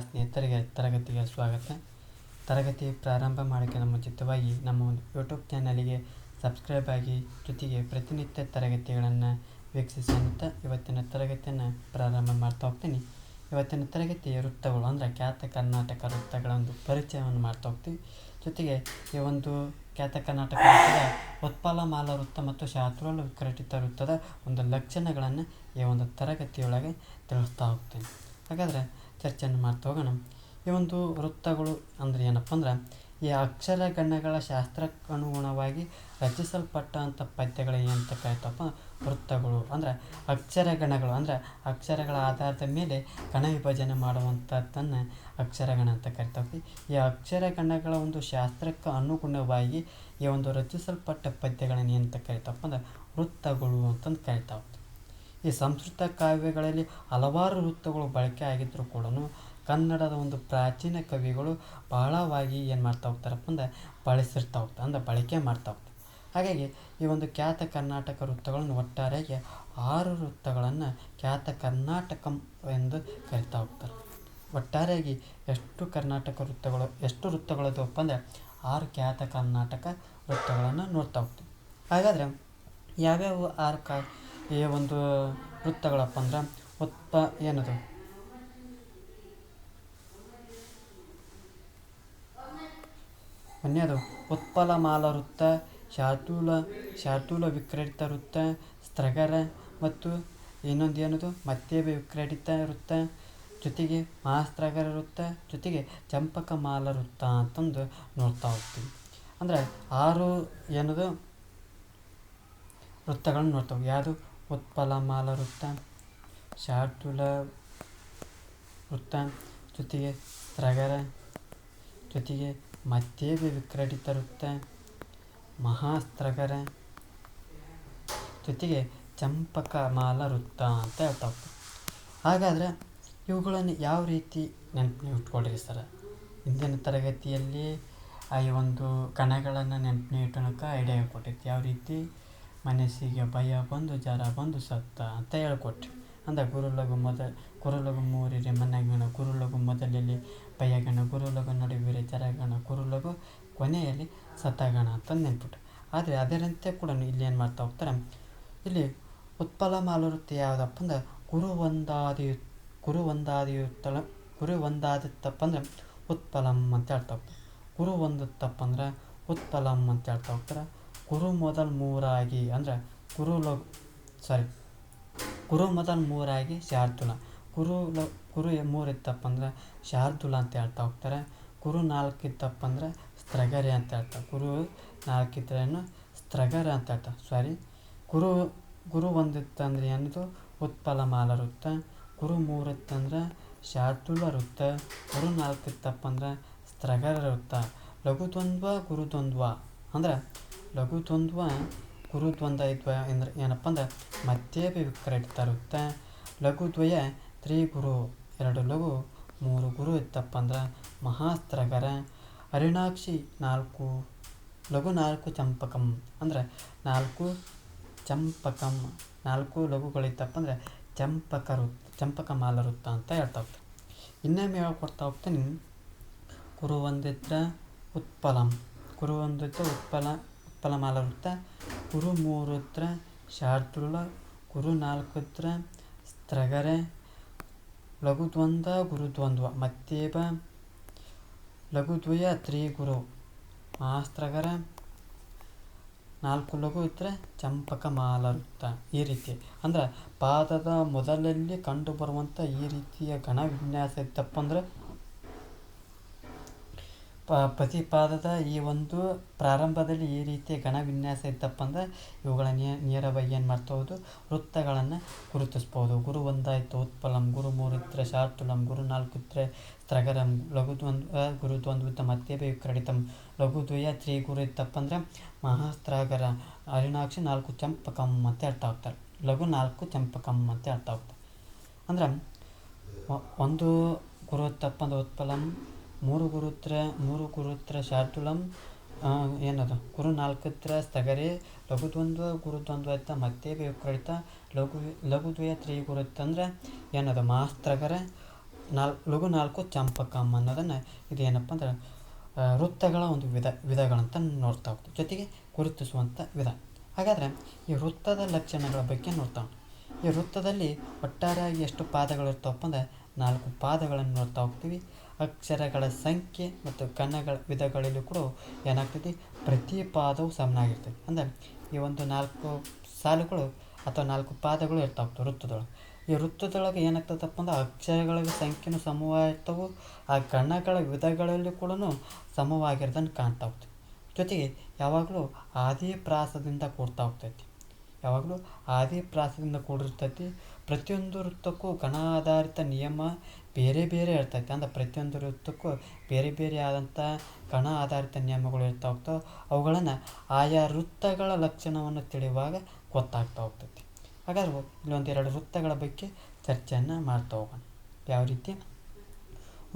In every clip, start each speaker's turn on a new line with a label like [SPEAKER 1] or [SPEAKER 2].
[SPEAKER 1] ಸ್ನೇಹಿತರಿಗೆ ತರಗತಿಗೆ ಸ್ವಾಗತ. ತರಗತಿ ಪ್ರಾರಂಭ ಮಾಡೋಕ್ಕಿಂತ ಮುಂಚಿತವಾಗಿ ನಮ್ಮ ಒಂದು ಯೂಟ್ಯೂಬ್ ಚಾನಲಿಗೆ ಸಬ್ಸ್ಕ್ರೈಬ್ ಆಗಿ, ಜೊತೆಗೆ ಪ್ರತಿನಿತ್ಯ ತರಗತಿಗಳನ್ನು ವೀಕ್ಷಿಸುವಂಥ ಇವತ್ತಿನ ತರಗತಿಯನ್ನು ಪ್ರಾರಂಭ ಮಾಡ್ತಾ ಹೋಗ್ತೀನಿ. ಇವತ್ತಿನ ತರಗತಿ ವೃತ್ತಗಳು ಅಂದರೆ ಖ್ಯಾತ ಕರ್ನಾಟಕ ವೃತ್ತಗಳ ಒಂದು ಪರಿಚಯವನ್ನು ಮಾಡ್ತಾ ಹೋಗ್ತೀವಿ. ಜೊತೆಗೆ ಈ ಒಂದು ಖ್ಯಾತ ಕರ್ನಾಟಕ ವೃತ್ತದ ಉತ್ಪಲಮಾಲ ವೃತ್ತ ಮತ್ತು ಶಾಸ್ತ್ರೋಲ ವಿಕ್ರಟಿತ ವೃತ್ತದ ಒಂದು ಲಕ್ಷಣಗಳನ್ನು ಈ ಒಂದು ತರಗತಿಯೊಳಗೆ ತಿಳಿಸ್ತಾ ಹೋಗ್ತೀನಿ. ಹಾಗಾದರೆ ಚರ್ಚೆಯನ್ನು ಮಾಡ್ತಾ ಹೋಗೋಣ. ಈ ಒಂದು ವೃತ್ತಗಳು ಅಂದರೆ ಏನಪ್ಪ ಅಂದ್ರೆ ಈ ಅಕ್ಷರಗಣಗಳ ಶಾಸ್ತ್ರಕ್ಕನುಗುಣವಾಗಿ ರಚಿಸಲ್ಪಟ್ಟಂಥ ಪದ್ಯಗಳು ಏನಂತ ಕರಿತಪ್ಪ ವೃತ್ತಗಳು. ಅಂದರೆ ಅಕ್ಷರಗಣಗಳು ಅಂದರೆ ಅಕ್ಷರಗಳ ಆಧಾರದ ಮೇಲೆ ಗಣ ವಿಭಜನೆ ಮಾಡುವಂಥದ್ದನ್ನು ಅಕ್ಷರಗಣ ಅಂತ ಕರಿತಾವೆ. ಈ ಅಕ್ಷರಗಣಗಳ ಒಂದು ಶಾಸ್ತ್ರಕ್ಕೆ ಅನುಗುಣವಾಗಿ ಈ ಒಂದು ರಚಿಸಲ್ಪಟ್ಟ ಪದ್ಯಗಳನ್ನು ಏನಂತ ಕರಿತಪ್ಪ ಅಂದ್ರೆ ವೃತ್ತಗಳು ಅಂತಂದು ಕರಿತಾವೆ. ಈ ಸಂಸ್ಕೃತ ಕಾವ್ಯಗಳಲ್ಲಿ ಹಲವಾರು ವೃತ್ತಗಳು ಬಳಕೆ ಆಗಿದ್ದರೂ ಕೂಡ ಕನ್ನಡದ ಒಂದು ಪ್ರಾಚೀನ ಕವಿಗಳು ಬಹಳವಾಗಿ ಏನು ಮಾಡ್ತಾ ಹೋಗ್ತಾರಪ್ಪ ಅಂದರೆ ಬಳಸಿರ್ತಾ ಹೋಗ್ತಾರೆ, ಅಂದರೆ ಬಳಕೆ ಮಾಡ್ತಾ ಹೋಗ್ತಾರೆ. ಹಾಗಾಗಿ ಈ ಒಂದು ಖ್ಯಾತ ಕರ್ನಾಟಕ ವೃತ್ತಗಳನ್ನು ಒಟ್ಟಾರೆಯಾಗಿ 6 ವೃತ್ತಗಳನ್ನು ಖ್ಯಾತ ಕರ್ನಾಟಕಂ ಎಂದು ಕರಿತಾ ಹೋಗ್ತಾರೆ. ಒಟ್ಟಾರೆಯಾಗಿ ಎಷ್ಟು ವೃತ್ತಗಳಿದವಪ್ಪ ಅಂದರೆ 6 ಖ್ಯಾತ ಕರ್ನಾಟಕ ವೃತ್ತಗಳನ್ನು ನೋಡ್ತಾ ಹೋಗ್ತೀವಿ. ಹಾಗಾದರೆ ಯಾವ್ಯಾವ 6 ಈ ಒಂದು ವೃತ್ತಗಳಪ್ಪ ಅಂದ್ರೆ ಏನದು ಒಂದೇದು ಉತ್ಪಲಮಾಲ ವೃತ್ತ, ಶಾರ್ದೂಲ ವಿಕ್ರಟಿತ ವೃತ್ತ, ಸ್ತ್ರಗರ ಮತ್ತು ಇನ್ನೊಂದು ಏನದು ಮತ್ತೇಬ ವಿಕ್ರಟಿತ ವೃತ್ತ, ಜೊತೆಗೆ ಮಹಾಸ್ತ್ರಗರ ವೃತ್ತ, ಜೊತೆಗೆ ಚಂಪಕಮಾಲ ವೃತ್ತ ಅಂತಂದು ನೋಡ್ತಾ ಹೋಗ್ತೀವಿ. ಅಂದರೆ 6 ಏನದು ವೃತ್ತಗಳನ್ನು ನೋಡ್ತಾವೆ. ಯಾವುದು ಉತ್ಪಲಮಾಲ ವೃತ್ತ, ಶಾರ್ದೂಲ ವೃತ್ತ, ಜೊತೆಗೆ ಸ್ತ್ರಗರ, ಜೊತೆಗೆ ಮತ್ತೇಬ ವಿಕ್ರಟಿತ ವೃತ್ತ, ಮಹಾಸ್ತ್ರಗರ, ಜೊತೆಗೆ ಚಂಪಕಮಾಲ ವೃತ್ತ ಅಂತ ಹೇಳ್ತಾ ಹೋಗ್ತಾರೆ. ಹಾಗಾದರೆ ಇವುಗಳನ್ನು ಯಾವ ರೀತಿ ನೆನಪು ಇಟ್ಕೊಳ್ರಿ ಸರ್? ಹಿಂದಿನ ತರಗತಿಯಲ್ಲಿ ಈ ಒಂದು ಕಣಗಳನ್ನು ನೆನಪು ಇಟ್ಟೋಣಕ್ಕೆ ಐಡಿಯಾ ಕೊಟ್ಟಿತ್ತು. ಯಾವ ರೀತಿ ಮನಸ್ಸಿಗೆ ಭಯ ಬಂದು ಜರ ಬಂದು ಸತ್ತ ಅಂತ ಹೇಳ್ಕೊಟ್ರಿ. ಅಂದರೆ ಗುರುಲಗು ಮೂರಿರೆ ಮನಗಣ, ಗುರುಲಗು ಮೊದಲಲ್ಲಿ ಭಯಗಣ, ಗುರುಲಗು ನಡುವಿರೆ ಜರಗಣ, ಗುರುಲಗು ಕೊನೆಯಲ್ಲಿ ಸತಗಣ ಅಂತ ನೆನ್ಪಿಟ್ಟು. ಆದರೆ ಅದರಂತೆ ಕೂಡ ಇಲ್ಲಿ ಏನು ಮಾಡ್ತಾ ಹೋಗ್ತಾರೆ, ಇಲ್ಲಿ ಉತ್ಪಲಮಾಲ ವೃತ್ತ ಯಾವುದಪ್ಪ ಅಂದ್ರೆ ಗುರು ಒಂದಾದಿತ್ತಪ್ಪ ಅಂದ್ರೆ ಉತ್ಪಲಂ ಅಂತ ಹೇಳ್ತಾ ಹೋಗ್ತಾರೆ. ಗುರು ಒಂದಿತ್ತಪ್ಪ ಅಂದ್ರೆ ಉತ್ಪಲಂ ಅಂತ ಹೇಳ್ತಾ ಹೋಗ್ತಾರೆ. ಗುರು ಮೊದಲು ಮೂರಾಗಿ ಅಂದರೆ ಗುರು ಮೊದಲು ಮೂರಾಗಿ ಶಾರ್ದೂಲ, ಗುರು 3 ಇತ್ತಪ್ಪ ಅಂದ್ರೆ ಶಾರ್ದೂಲ ಅಂತ ಹೇಳ್ತಾ ಹೋಗ್ತಾರೆ. ಗುರು 4 ಇತ್ತಪ್ಪ ಅಂದ್ರೆ ಸ್ತ್ರಗರೆ ಅಂತ ಹೇಳ್ತಾರೆ. ಗುರು 4 ಇದ್ರೇನು ಸ್ತ್ರಗರ ಅಂತ ಹೇಳ್ತಾರೆ. ಗುರು 1 ಇತ್ತಂದ್ರೆ ಏನದು ಉತ್ಪಲಮಾಲ ವೃತ್ತ, ಗುರು 3 ಇತ್ತಂದ್ರೆ ಶಾರ್ದೂಲ ವೃತ್ತ, ಗುರು 4 ಇತ್ತಪ್ಪ ಅಂದ್ರೆ ಸ್ತ್ರಗರ ವೃತ್ತ. ಲಘುದ್ವಂದ್ವ ಗುರುದ್ವಂದ್ವ ಅಂದ್ರೆ ಲಘುದ್ವಂದ್ವ ಗುರುದ್ವಂದ್ವ ಇದ್ವ ಅಂದ್ರೆ ಏನಪ್ಪ ಅಂದ್ರೆ ಮತ್ತೇಬ ವಿಕ್ರಟಿತ ವೃತ್ತ. ಲಘುದ್ವಯ ತ್ರಿಗುರು 2 ಲಘು 3 ಗುರು ಇತ್ತಪ್ಪ ಅಂದ್ರೆ ಮಹಾಸ್ತ್ರಗರ. ಹರಿಣಾಕ್ಷಿ 4 ಲಘು 4 ಚಂಪಕಂ ಅಂದರೆ 4 ಚಂಪಕಂ, 4 ಲಘುಗಳಿತ್ತಪ್ಪ ಅಂದರೆ ಚಂಪಕಮಾಲ ವೃತ್ತ ಅಂತ ಹೇಳ್ತಾ ಹೋಗ್ತಾರೆ. ಇನ್ನೊಮ್ಮೆ ಹೇಳ್ಕೊಡ್ತಾ ಹೋಗ್ತೀನಿ. ಗುರು 1 ಇದ್ರೆ ಉತ್ಪಲಂ, ಗುರು 1 ಇದ್ರೆ ಉತ್ಪಲಮಾಲ ವೃತ್ತ, ಗುರು 3 ಇದ್ರೆ ಶಾರ್ದೂಲ, ಗುರು 4 ಇದ್ರೆ ಸ್ತ್ರಗರ, ಲಘುದ್ವಂದ್ವ ಗುರುದ್ವಂದ್ವ ಮತ್ತೇಬ, ಲಘುದ್ವಯ ತ್ರಿಗುರು ಮಹಾಸ್ತ್ರಗರ, 4 ಲಘು ಇದ್ರೆ ಚಂಪಕಮಾಲ ವೃತ್ತ. ಈ ರೀತಿ ಅಂದರೆ ಪಾದದ ಮೊದಲಲ್ಲಿ ಕಂಡು ಬರುವಂಥ ಈ ರೀತಿಯ ಗಣ ವಿನ್ಯಾಸ ಇತ್ತಪ್ಪ ಅಂದ್ರೆ ಪ್ರತಿ ಪಾದದ ಈ ಒಂದು ಪ್ರಾರಂಭದಲ್ಲಿ ಈ ರೀತಿಯ ಗಣ ವಿನ್ಯಾಸ ಇತ್ತಪ್ಪ ಅಂದ್ರೆ ಇವುಗಳ ನೇರವಾಗಿ ಏನು ಮಾಡ್ಬೋದು, ವೃತ್ತಗಳನ್ನು ಗುರುತಿಸ್ಬೋದು. ಗುರು 1 ಆಯಿತು ಉತ್ಪಲಂ, ಗುರು 3 ಇದ್ರೆ ಶಾರ್ದೂಲಂ, ಗುರು 4 ಇದ್ರೆ ಸ್ತ್ರಗರಂ, ಲಘುದ್ವಂದ್ವ ಗುರುದ್ವಂದ್ವ ಇತ್ತ ಮತ್ತೇಬ ವಿಕ್ರಟಿತಂ, ಲಘುದ್ವಯ ತ್ರಿಗುರು ಇತ್ತಪ್ಪ ಅಂದ್ರೆ ಮಹಾಸ್ತ್ರಗರ. ಹರಿಣಾಕ್ಷಿ 4 ಚಂಪಕಂ ಅಂತ ಹೇಳ್ತಾ ಹೋಗ್ತಾರೆ. ಲಘು 4 ಚಂಪಕಂ ಅಂತ ಹೇಳ್ತಾ ಹೋಗ್ತಾರೆ. ಅಂದ್ರೆ 1 ಗುರು ಇತ್ತಪ್ಪ ಅಂದ್ರೆ ಉತ್ಪಲಂ, 3 ಗುರು ಇದ್ರೆ ಶಾರ್ದೂಲಂ, ಏನದು ಗುರು 4 ಇದ್ರೆ ಸ್ತ್ರಗರೆ, ಲಘುದ್ವಂದ್ವ ಗುರುದ್ವಂದ್ವ ಇತ್ತ ಮತ್ತೇಬ ವಿಕ್ರಟಿತ, ಲಘುದ್ವಯ ತ್ರಿಗುರು ಇತ್ತಂದ್ರೆ ಏನದು ಮಹಾಸ್ತ್ರಗರ. ಲಘು 4 ಚಂಪಕಂ ಅನ್ನೋದನ್ನು ಇದೇನಪ್ಪ ಅಂದ್ರೆ ವೃತ್ತಗಳ ಒಂದು ವಿಧಗಳಂತ ನೋಡ್ತಾ ಹೋಗ್ತೀವಿ, ಜೊತೆಗೆ ಗುರುತಿಸುವಂಥ ವಿಧ. ಹಾಗಾದರೆ ಈ ವೃತ್ತದ ಲಕ್ಷಣಗಳ ಬಗ್ಗೆ ನೋಡ್ತಾ ಹೋಗ್ತೀವಿ. ಈ ವೃತ್ತದಲ್ಲಿ ಒಟ್ಟಾರೆಯಾಗಿ ಎಷ್ಟು ಪಾದಗಳಿರ್ತಾವಪ್ಪ ಅಂದರೆ 4 ಪಾದಗಳನ್ನು ನೋಡ್ತಾ ಹೋಗ್ತೀವಿ. ಅಕ್ಷರಗಳ ಸಂಖ್ಯೆ ಮತ್ತು ಕನ್ನಗಳ ವಿಧಗಳಲ್ಲಿ ಕೂಡ ಏನಾಗ್ತೈತಿ, ಪ್ರತಿ ಪಾದವು ಸಮನಾಗಿರ್ತೈತಿ. ಅಂದರೆ ಈ ಒಂದು 4 ಸಾಲುಗಳು ಅಥವಾ 4 ಪಾದಗಳು ಇರ್ತಾವೆ ವೃತ್ತದೊಳಗೆ. ಈ ವೃತ್ತದೊಳಗೆ ಏನಾಗ್ತದಪ್ಪ ಅಂದ್ರೆ ಅಕ್ಷರಗಳ ಸಂಖ್ಯೆನೂ ಸಮವಾಗಿರ್ತವೆ, ಆ ಕನ್ನಗಳ ವಿಧಗಳಲ್ಲಿ ಕೂಡ ಸಮವಾಗಿರೋದನ್ನು ಕಾಣ್ತಾ ಹೋಗ್ತೀವಿ. ಜೊತೆಗೆ ಯಾವಾಗಲೂ ಆದಿಪ್ರಾಸದಿಂದ ಕೂಡ್ತಾ ಹೋಗ್ತೈತಿ, ಯಾವಾಗಲೂ ಆದಿಪ್ರಾಸದಿಂದ ಕೂಡಿರ್ತೈತಿ. ಪ್ರತಿಯೊಂದು ವೃತ್ತಕ್ಕೂ ಗಣ ಆಧಾರಿತ ನಿಯಮ ಬೇರೆ ಬೇರೆ ಇರ್ತೈತಿ. ಅಂದರೆ ಪ್ರತಿಯೊಂದು ವೃತ್ತಕ್ಕೂ ಬೇರೆ ಬೇರೆ ಆದಂಥ ಗಣ ಆಧಾರಿತ ನಿಯಮಗಳು ಇರ್ತಾ ಹೋಗ್ತಾವೆ. ಅವುಗಳನ್ನು ಆಯಾ ವೃತ್ತಗಳ ಲಕ್ಷಣವನ್ನು ತಿಳಿಯುವಾಗ ಗೊತ್ತಾಗ್ತಾ ಹೋಗ್ತೈತಿ. ಹಾಗಾದ್ರೆ ಇಲ್ಲೊಂದೆರಡು ವೃತ್ತಗಳ ಬಗ್ಗೆ ಚರ್ಚೆಯನ್ನು ಮಾಡ್ತಾ ಹೋಗೋಣ. ಯಾವ ರೀತಿ?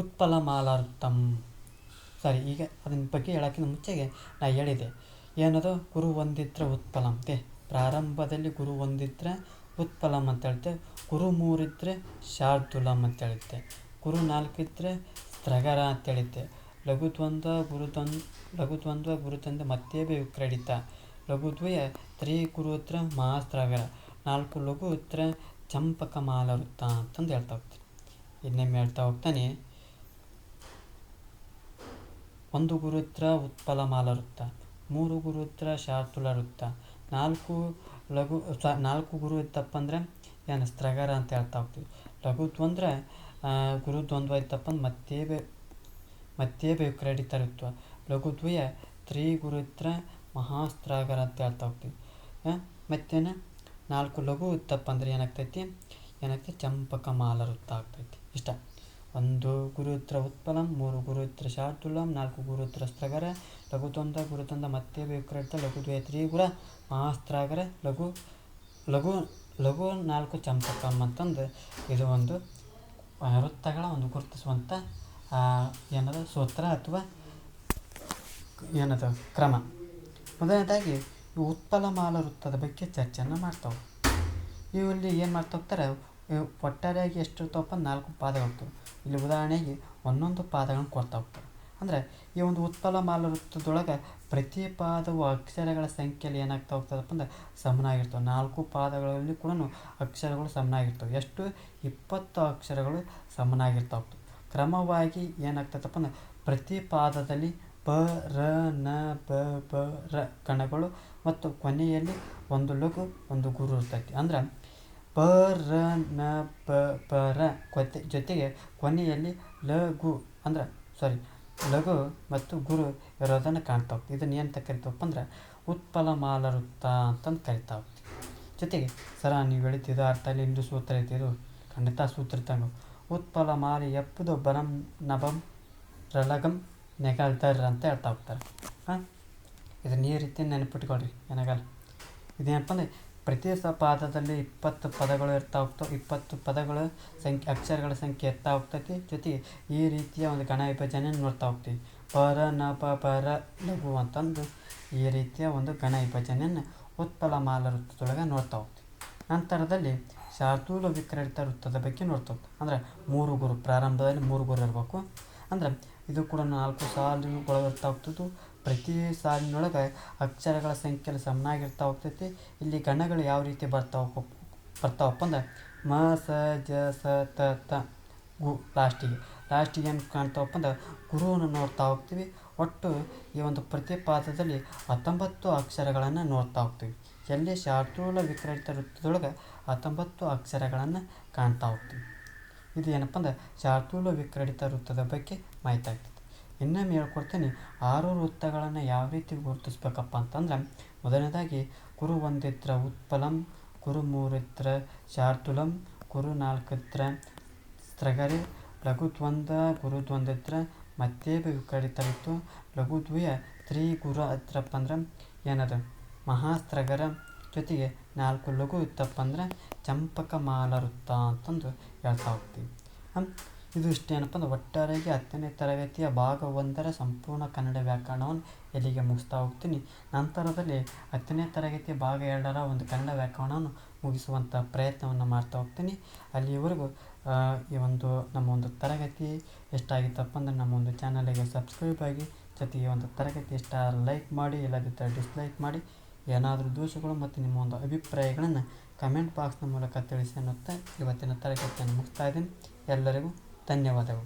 [SPEAKER 1] ಉತ್ಪಲಮಾಲಾವೃತ್ತಂ. ಸರಿ, ಈಗ ಅದನ್ನ ಬಗ್ಗೆ ಹೇಳೋಕ್ಕಿಂತ ಮುಂಚೆಗೆ ನಾ ಹೇಳಿದೆ ಏನದು, ಗುರು ಒಂದಿದ್ರೆ ಉತ್ಪಲಂ ಅಂತೆ. ಪ್ರಾರಂಭದಲ್ಲಿ ಗುರು ಒಂದಿದ್ರೆ ಉತ್ಪಲಂ ಅಂತ ಹೇಳುತ್ತೆ, ಗುರು 3 ಇದ್ದರೆ ಶಾರ್ದೂಲಂ ಅಂತ ಹೇಳುತ್ತೆ, ಗುರು 4 ಇದ್ದರೆ ಸ್ತ್ರಗರ ಅಂತ ಹೇಳುತ್ತೆ, ಲಘುದ್ವಂದ್ವ ಗುರುದ್ವಂದ್ವ ಮತ್ತೇಬೆ ವಿಕ್ರಡಿತ, ಲಘುದ್ವಯ ತ್ರಿಗುರು ಇದ್ರೆ ಮಹಾಸ್ತ್ರಗರ, 4 ಲಘು ಇದ್ರೆ ಚಂಪಕ ಮಾಲವೃತ್ತ ಅಂತಂದು ಹೇಳ್ತಾ ಹೋಗ್ತೀನಿ. ಇನ್ನೊಮ್ಮೆ ಹೇಳ್ತಾ ಹೋಗ್ತಾನೆ, 1 ಗುರು ಇದ್ರೆ ಉತ್ಪಲ ಮಾಲವೃತ್ತ, 3 ಗುರು ಇದ್ರೆ ಶಾರ್ದೂಲ ವೃತ್ತ, 4 ಗುರು ಇತ್ತಪ್ಪ ಅಂದರೆ ಏನು ಸ್ತ್ರಗರ ಅಂತ ಹೇಳ್ತಾ ಹೋಗ್ತೀವಿ. ಲಘುದ್ವಂದ್ರೆ ಗುರುದ್ವಂದ್ವ ಇತ್ತಪ್ಪ ಅಂದ್ರೆ ಮತ್ತೇಬೆ ವಿಕ್ರಡಿತ ಋತ್ವ, ಲಘುದ್ವಯ ತ್ರಿಗುರು ಇದ್ರೆ ಮಹಾಸ್ತ್ರಾಗರ ಅಂತ ಹೇಳ್ತಾ ಹೋಗ್ತೀವಿ. ಮತ್ತೇನು 4 ಲಘು ಇತ್ತಪ್ಪ ಅಂದ್ರೆ ಏನಾಗ್ತೈತಿ ಚಂಪಕ ಮಾಲವೃತ್ತ ಆಗ್ತೈತಿ. ಇಷ್ಟ. 1 ಗುರು ಇತ್ರ ಉತ್ಪಲಂ, 3 ಗುರು ಇತ್ರ ಶಾರ್ದೂಲಂ, 4 ಗುರು ಇತ್ರ ಸ್ತ್ರಗರ, ಲಘುದ್ವಂದ್ವ ಗುರುದ್ವಂದ್ವ ಮತ್ತೇಬೆ ವಿಕ್ರಡಿತ, ಲಘುದ್ವಯ ತ್ರಿಗುರ ಮಹಾಸ್ತ್ರಾಗರ, ಲಘು 4 ಚಂಪಕಂ ಅಂತಂದು ಇದು ಒಂದು ವೃತ್ತಗಳ ಒಂದು ಗುರುತಿಸುವಂಥ ಏನದು ಸೂತ್ರ ಅಥವಾ ಏನದು ಕ್ರಮ. ಮೊದಲನೇದಾಗಿ ಈ ಉತ್ಪಲಮಾಲ ವೃತ್ತದ ಬಗ್ಗೆ ಚರ್ಚೆಯನ್ನು ಮಾಡ್ತಾವೆ. ಇಲ್ಲಿ ಏನು ಮಾಡ್ತಾ ಹೋಗ್ತಾರೆ, ಒಟ್ಟಾರೆಯಾಗಿ ಎಷ್ಟು ಇರ್ತಾವಪ್ಪ 4 ಪಾದಗಳಿರ್ತವೆ. ಇಲ್ಲಿ ಉದಾಹರಣೆಗೆ ಒಂದೊಂದು ಪಾದಗಳನ್ನು ಕೊಡ್ತಾ ಹೋಗ್ತಾರೆ. ಅಂದರೆ ಈ ಒಂದು ಉತ್ಪಲಮಾಲ ವೃತ್ತದೊಳಗೆ ಪ್ರತಿ ಪಾದವು ಅಕ್ಷರಗಳ ಸಂಖ್ಯೆಯಲ್ಲಿ ಏನಾಗ್ತಾ ಹೋಗ್ತದಪ್ಪ ಅಂದರೆ ಸಮನಾಗಿರ್ತವೆ. 4 ಪಾದಗಳಲ್ಲಿ ಕೂಡ ಅಕ್ಷರಗಳು ಸಮನಾಗಿರ್ತವೆ. ಎಷ್ಟು? 20 ಅಕ್ಷರಗಳು ಸಮನಾಗಿರ್ತಾ ಹೋಗ್ತವೆ. ಕ್ರಮವಾಗಿ ಏನಾಗ್ತದಪ್ಪ ಅಂದರೆ ಪ್ರತಿ ಪಾದದಲ್ಲಿ ಪ ರ ನ ಬ ಬ ರ ಗಣಗಳು ಮತ್ತು ಕೊನೆಯಲ್ಲಿ 1 ಲಘು 1 ಗುರು ಇರ್ತೈತಿ. ಅಂದ್ರೆ ಪ ರ ನ ಬ ಬ ರ ಜೊತೆಗೆ ಕೊನೆಯಲ್ಲಿ ಲಘು ಲಘು ಮತ್ತು ಗುರು ಇರೋದನ್ನು ಕಾಣ್ತಾ ಹೋಗ್ತೀವಿ. ಇದನ್ನು ಏನಂತ ಕರಿತಾವಪ್ಪ ಅಂದ್ರೆ ಉತ್ಪಲಮಾಲ ವೃತ್ತ ಅಂತಂದು ಕರಿತಾ ಹೋಗ್ತೀವಿ. ಜೊತೆಗೆ ನೀವು ಹೇಳಿದ್ದು ಅರ್ಥ ಇಲ್ಲಿ ಇಂದು ಸೂತ್ರ ಐತಿ, ಇದು ಖಂಡಿತ ಸೂತ್ರ ತಂಗು. ಉತ್ಪಲಮಾಲಿ ಎಪ್ಪುದು ಬರಂ ನಭಂ ರಲಗಂ ನೆಗಲ್ದರ್ ಅಂತ ಹೇಳ್ತಾ ಹೋಗ್ತಾರೆ. ಇದನ್ನ ಈ ರೀತಿ ನೆನಪಿಟ್ಕೊಳ್ರಿ, ಏನಾಗಲ್ಲ. ಇದೇನಪ್ಪ ಅಂದರೆ ಪ್ರತಿ ಪಾದದಲ್ಲಿ 20 ಪದಗಳು ಇರ್ತಾ ಹೋಗ್ತಾವೆ. 20 ಪದಗಳ ಅಕ್ಷರಗಳ ಸಂಖ್ಯೆ ಇರ್ತಾ ಹೋಗ್ತೈತಿ. ಜೊತೆಗೆ ಈ ರೀತಿಯ ಒಂದು ಗಣ ವಿಭಜನೆಯನ್ನು ನೋಡ್ತಾ ಹೋಗ್ತೀವಿ. ಪರ ನ ಪರ ಲಘು ಅಂತಂದು ಈ ರೀತಿಯ ಒಂದು ಗಣ ವಿಭಜನೆಯನ್ನು ಉತ್ಪಲಮಾಲ ವೃತ್ತದೊಳಗೆ ನೋಡ್ತಾ ಹೋಗ್ತೀವಿ. ನಂತರದಲ್ಲಿ ಶಾರ್ದೂಲ ವಿಕ್ರಡಿತ ವೃತ್ತದ ಬಗ್ಗೆ ನೋಡ್ತಾ ಹೋಗ್ತೀವಿ. ಅಂದರೆ 3 ಗುರು, ಪ್ರಾರಂಭದಲ್ಲಿ 3 ಗುರು ಇರಬೇಕು. ಅಂದರೆ ಇದು ಕೂಡ 4 ಸಾಲುಗಳು ಇರ್ತಾ ಹೋಗ್ತದ್ದು. ಪ್ರತಿ ಸಾಲಿನೊಳಗೆ ಅಕ್ಷರಗಳ ಸಂಖ್ಯೆಯಲ್ಲಿ ಸಮನಾಗಿರ್ತಾ ಹೋಗ್ತೈತಿ. ಇಲ್ಲಿ ಗಣಗಳು ಯಾವ ರೀತಿ ಬರ್ತಾವಪ್ಪ ಅಂದ್ರೆ ಮ ಸ ಜ ಸ ತ ತ ಗು ಲಾಸ್ಟಿಗೆ ಏನು ಕಾಣ್ತಾವಪ್ಪ ಅಂದ್ರೆ ಗುರುವನ್ನು ನೋಡ್ತಾ ಹೋಗ್ತೀವಿ. ಒಟ್ಟು ಈ ಒಂದು ಪ್ರತಿ ಪಾದದಲ್ಲಿ 19 ಅಕ್ಷರಗಳನ್ನು ನೋಡ್ತಾ ಹೋಗ್ತೀವಿ. ಎಲ್ಲಿ ಶಾರ್ದೂಲ ವಿಕ್ರಡಿತ ವೃತ್ತದೊಳಗೆ 19 ಅಕ್ಷರಗಳನ್ನು ಕಾಣ್ತಾ ಹೋಗ್ತೀವಿ. ಇದು ಏನಪ್ಪ ಅಂದ್ರೆ ಶಾರ್ದೂಲ ವಿಕ್ರಡಿತ ವೃತ್ತದ ಬಗ್ಗೆ ಮಾಹಿತಿ ಆಗ್ತದೆ. ಇನ್ನೊಮ್ಮೆ ಹೇಳ್ಕೊಡ್ತೀನಿ, 6 ವೃತ್ತಗಳನ್ನು ಯಾವ ರೀತಿ ಗುರುತಿಸ್ಬೇಕಪ್ಪ ಅಂತಂದ್ರೆ, ಮೊದಲನೇದಾಗಿ ಗುರು 1 ಇದ್ರೆ ಉತ್ಪಲಂ, ಗುರು 3 ಇದ್ರೆ ಶಾರ್ದೂಲಂ, ಗುರು 4 ಇದ್ರೆ ಸ್ತ್ರಗರಿ, ಲಘುದ್ವಂದ್ವ ಗುರುದ್ವಂದ್ವ ಇದ್ರೆ ಮತ್ತೇಬೆ ವಿಕ್ರಡಿತ ಋತು, ಲಘುದ್ವಯ ತ್ರಿಗುರು ಇದ್ರಪ್ಪ ಅಂದ್ರೆ ಏನದು ಮಹಾಸ್ತ್ರಗರ, ಜೊತೆಗೆ 4 ಲಘು ಇತ್ತಪ್ಪ ಅಂದ್ರೆ ಚಂಪಕ ಮಾಲ ವೃತ್ತ ಅಂತಂದು ಹೇಳ್ತಾ ಹೋಗ್ತೀವಿ. ಇದು ಇಷ್ಟೇನಪ್ಪ ಅಂದ್ರೆ ಒಟ್ಟಾರೆಯಾಗಿ 10ನೇ ತರಗತಿಯ ಭಾಗ 1ರ ಸಂಪೂರ್ಣ ಕನ್ನಡ ವ್ಯಾಕರಣವನ್ನು ಎಲ್ಲಿಗೆ ಮುಗಿಸ್ತಾ ಹೋಗ್ತೀನಿ. ನಂತರದಲ್ಲಿ 10ನೇ ತರಗತಿಯ ಭಾಗ 2ರ ಒಂದು ಕನ್ನಡ ವ್ಯಾಕರಣವನ್ನು ಮುಗಿಸುವಂಥ ಪ್ರಯತ್ನವನ್ನು ಮಾಡ್ತಾ ಹೋಗ್ತೀನಿ. ಅಲ್ಲಿವರೆಗೂ ಈ ಒಂದು ನಮ್ಮ ಒಂದು ತರಗತಿ ಎಷ್ಟಾಗಿತ್ತಪ್ಪ ಅಂದರೆ ನಮ್ಮ ಒಂದು ಚಾನಲಿಗೆ ಸಬ್ಸ್ಕ್ರೈಬ್ ಆಗಿ, ಜೊತೆಗೆ ಒಂದು ತರಗತಿ ಇಷ್ಟ ಲೈಕ್ ಮಾಡಿ, ಇಲ್ಲದಿದ್ದರೆ ಡಿಸ್ಲೈಕ್ ಮಾಡಿ. ಏನಾದರೂ ದೋಷಗಳು ಮತ್ತು ನಿಮ್ಮ ಒಂದು ಅಭಿಪ್ರಾಯಗಳನ್ನು ಕಮೆಂಟ್ ಬಾಕ್ಸ್ನ ಮೂಲಕ ತಿಳಿಸಿ ಅನ್ನುತ್ತಾ ಇವತ್ತಿನ ತರಗತಿಯನ್ನು ಮುಗಿಸ್ತಾ ಇದ್ದೀನಿ. ಎಲ್ಲರಿಗೂ ಧನ್ಯವಾದಗಳು.